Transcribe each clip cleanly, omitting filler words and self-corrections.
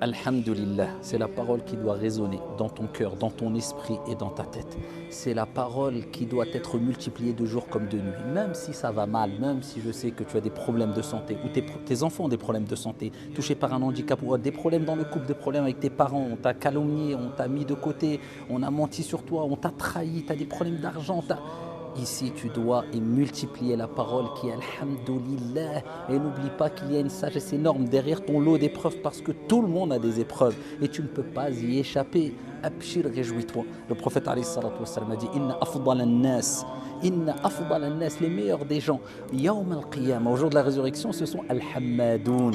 Alhamdulillah, c'est la parole qui doit résonner dans ton cœur, dans ton esprit et dans ta tête. C'est la parole qui doit être multipliée de jour comme de nuit. Même si ça va mal, même si je sais que tu as des problèmes de santé ou tes enfants ont des problèmes de santé, touchés par un handicap ou des problèmes dans le couple, des problèmes avec tes parents, on t'a calomnié, on t'a mis de côté, on a menti sur toi, on t'a trahi, tu as des problèmes d'argent, Ici, tu dois multiplier la parole qui est Alhamdulillah. Et n'oublie pas qu'il y a une sagesse énorme derrière ton lot d'épreuves parce que tout le monde a des épreuves et tu ne peux pas y échapper. Abshir, réjouis-toi. Le prophète alayhi salatu wassalam a dit Inna afdal an-nas. Inna afdal an-nas, les meilleurs des gens. Yawm al-qiyamah, au jour de la résurrection, ce sont Al-Hammadoun.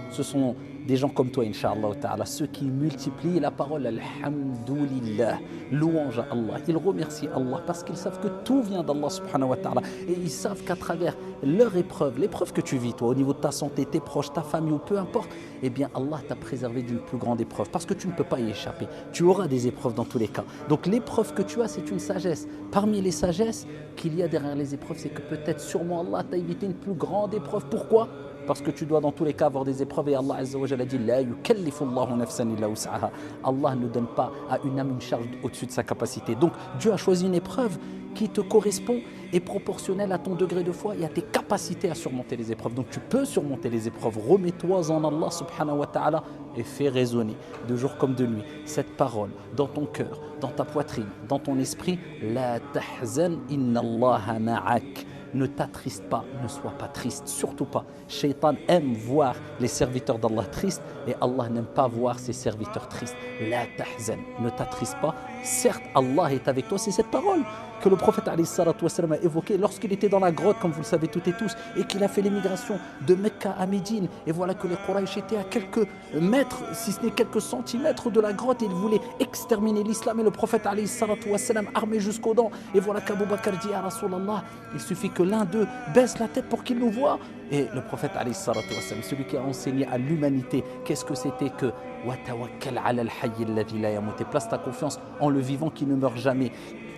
Ce sont des gens comme toi, Inch'Allah Ta'ala, ceux qui multiplient la parole Alhamdulillah, louange à Allah. Ils remercient Allah parce qu'ils savent que tout vient d'Allah Subhanahu wa Ta'ala. Et ils savent qu'à travers leur épreuve, l'épreuve que tu vis, toi, au niveau de ta santé, tes proches, ta famille ou peu importe, eh bien Allah t'a préservé d'une plus grande épreuve parce que tu ne peux pas y échapper. Tu auras des épreuves dans tous les cas. Donc l'épreuve que tu as, c'est une sagesse. Parmi les sagesses qu'il y a derrière les épreuves, c'est que peut-être sûrement Allah t'a évité une plus grande épreuve. Pourquoi ? Parce que tu dois dans tous les cas avoir des épreuves et Allah Azza wa Jalla a dit La yukallifu Allahu nafsan illa wus'aha. Allah ne donne pas à une âme une charge au-dessus de sa capacité. Donc Dieu a choisi une épreuve qui te correspond et proportionnelle à ton degré de foi et à tes capacités à surmonter les épreuves. Donc tu peux surmonter les épreuves. Remets-toi en Allah subhanahu wa ta'ala et fais résonner de jour comme de nuit cette parole dans ton cœur, dans ta poitrine, dans ton esprit. La tahzan inna Allaha ma'ak. Ne t'attriste pas, ne sois pas triste, surtout pas. Shaitan aime voir les serviteurs d'Allah tristes et Allah n'aime pas voir ses serviteurs tristes. La tahzan, ne t'attriste pas. Certes, Allah est avec toi, c'est cette parole que le prophète alayhi salatu wassalam a évoquée lorsqu'il était dans la grotte, comme vous le savez toutes et tous, et qu'il a fait l'émigration de Mecca à Médine. Et voilà que les Quraysh étaient à quelques mètres, si ce n'est quelques centimètres de la grotte, et ils voulaient exterminer l'islam. Et le prophète alayhi salatu wassalam, armé jusqu'aux dents, et voilà qu'Abu Bakr dit à Rasulallah, il suffit que l'un d'eux baisse la tête pour qu'il nous voie. Et le prophète alayhi salatu wassalam, celui qui a enseigné à l'humanité qu'est-ce que c'était que wa tawakkal ala al-hayy alladhi la yamut, place ta confiance en le vivant qui ne meurt jamais.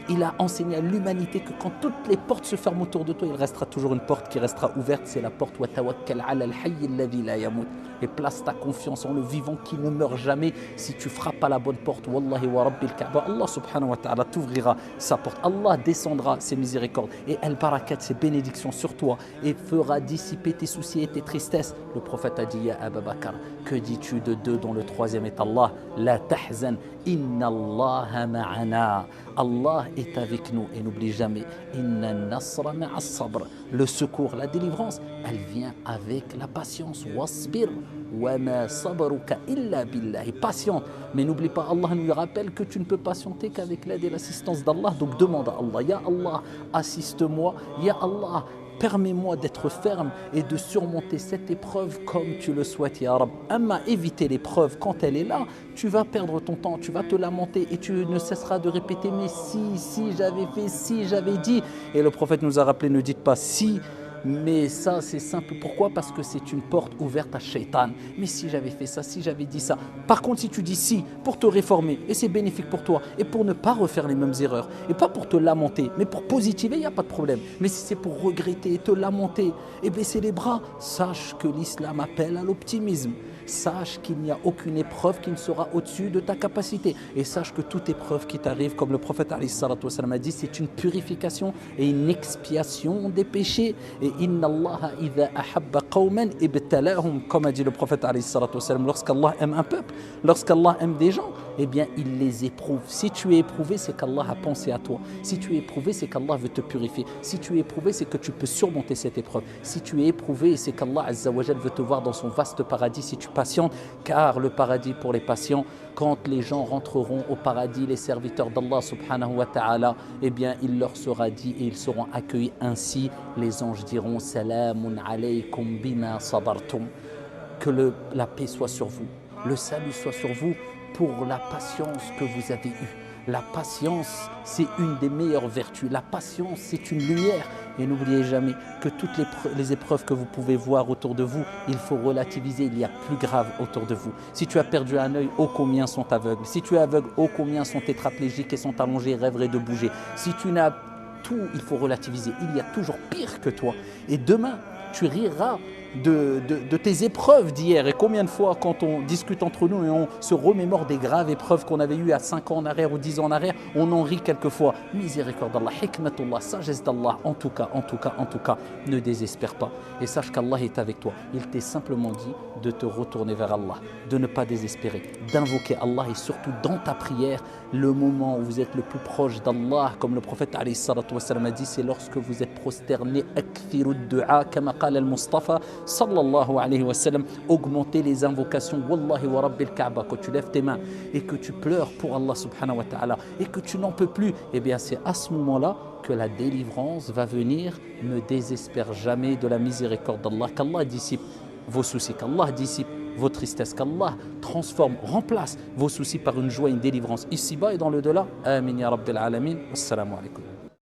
Il a enseigné à l'humanité que quand toutes les portes se ferment autour de toi, il restera toujours une porte qui restera ouverte, c'est la porte wa tawakkal ala al-hayy alladhi la yamut. Et place ta confiance en le vivant qui ne meurt jamais. Si tu frappes à la bonne porte, wallahi wa rabbil Kaaba, Allah subhanahu wa ta'ala t'ouvrira sa porte. Allah descendra ses miséricordes et al-barakat, ses bénédictions sur toi et fera dissiper tes soucis et tes tristesses. Le prophète a dit Ya Abu Bakr, que dis-tu de deux dont le troisième est Allah? La tahzan, inna Allah ma'ana. Allah est avec nous et n'oublie jamais Inna nasra ma'as sabr. Le secours, la délivrance, elle vient avec la patience. Wasbir wa ma sabruka illa billah. Et patiente, mais n'oublie pas, Allah nous rappelle que tu ne peux patienter qu'avec l'aide et l'assistance d'Allah. Donc demande à Allah, Ya Allah, assiste-moi, Ya Allah, permets-moi d'être ferme et de surmonter cette épreuve comme tu le souhaites, Ya Rab. Amma, éviter l'épreuve quand elle est là, tu vas perdre ton temps, tu vas te lamenter et tu ne cesseras de répéter mais si j'avais fait, si j'avais dit. Et le prophète nous a rappelé, ne dites pas si, mais ça c'est simple. Pourquoi? Parce que c'est une porte ouverte à Shaitan. Mais si j'avais fait ça, si j'avais dit ça. Par contre, si tu dis si pour te réformer, et c'est bénéfique pour toi, et pour ne pas refaire les mêmes erreurs, et pas pour te lamenter, mais pour positiver, il n'y a pas de problème. Mais si c'est pour regretter, te lamenter et baisser les bras, sache que l'islam appelle à l'optimisme. Sache qu'il n'y a aucune épreuve qui ne sera au-dessus de ta capacité. Et sache que toute épreuve qui t'arrive, comme le prophète alayhi salatu wassalam a dit, c'est une purification et une expiation des péchés. Et inna Allah idha ahabba qawman ibtalahum, comme a dit le prophète alayhi salatu wassalam, lorsqu'Allah aime un peuple, lorsqu'Allah aime des gens, eh bien il les éprouve. Si tu es éprouvé, c'est qu'Allah a pensé à toi. Si tu es éprouvé, c'est qu'Allah veut te purifier. Si tu es éprouvé, c'est que tu peux surmonter cette épreuve. Si tu es éprouvé, c'est qu'Allah Azza wa Jal veut te voir dans son vaste paradis si tu patientes, car le paradis pour les patients, quand les gens rentreront au paradis, les serviteurs d'Allah subhanahu wa ta'ala, eh bien il leur sera dit et ils seront accueillis ainsi. Les anges diront Salamun alaykum bima sabartum. Que la paix soit sur vous, le salut soit sur vous pour la patience que vous avez eue. La patience, c'est une des meilleures vertus. La patience, c'est une lumière. Et n'oubliez jamais que toutes les épreuves que vous pouvez voir autour de vous, il faut relativiser, il y a plus grave autour de vous. Si tu as perdu un œil, ô combien sont aveugles. Si tu es aveugle, ô combien sont tétraplégiques et sont allongés, rêveraient de bouger. Si tu n'as tout, il faut relativiser. Il y a toujours pire que toi. Et demain, tu riras de tes épreuves d'hier. Et combien de fois, quand on discute entre nous et on se remémore des graves épreuves qu'on avait eues à 5 ans en arrière ou 10 ans en arrière, on en rit quelquefois. Miséricorde d'Allah, hikmatullah, sagesse d'Allah. En tout cas, ne désespère pas. Et sache qu'Allah est avec toi. Il t'est simplement dit de te retourner vers Allah, de ne pas désespérer, d'invoquer Allah et surtout dans ta prière, le moment où vous êtes le plus proche d'Allah, comme le prophète alayhi salatu wassalam a dit, c'est lorsque vous êtes prosterné, akfiru du'a, kama qala al-Mustafa sallallahu alayhi wa sallam, augmenter les invocations, wallahi wa rabbil Kaaba, quand tu lèves tes mains et que tu pleures pour Allah subhanahu wa ta'ala et que tu n'en peux plus, eh bien c'est à ce moment-là que la délivrance va venir. Ne désespère jamais de la miséricorde d'Allah, qu'Allah dissipe vos soucis, qu'Allah dissipe vos tristesses, qu'Allah transforme, remplace vos soucis par une joie, une délivrance ici-bas et dans le delà. Amin ya rabbil alamin. Wassalamu alaikum.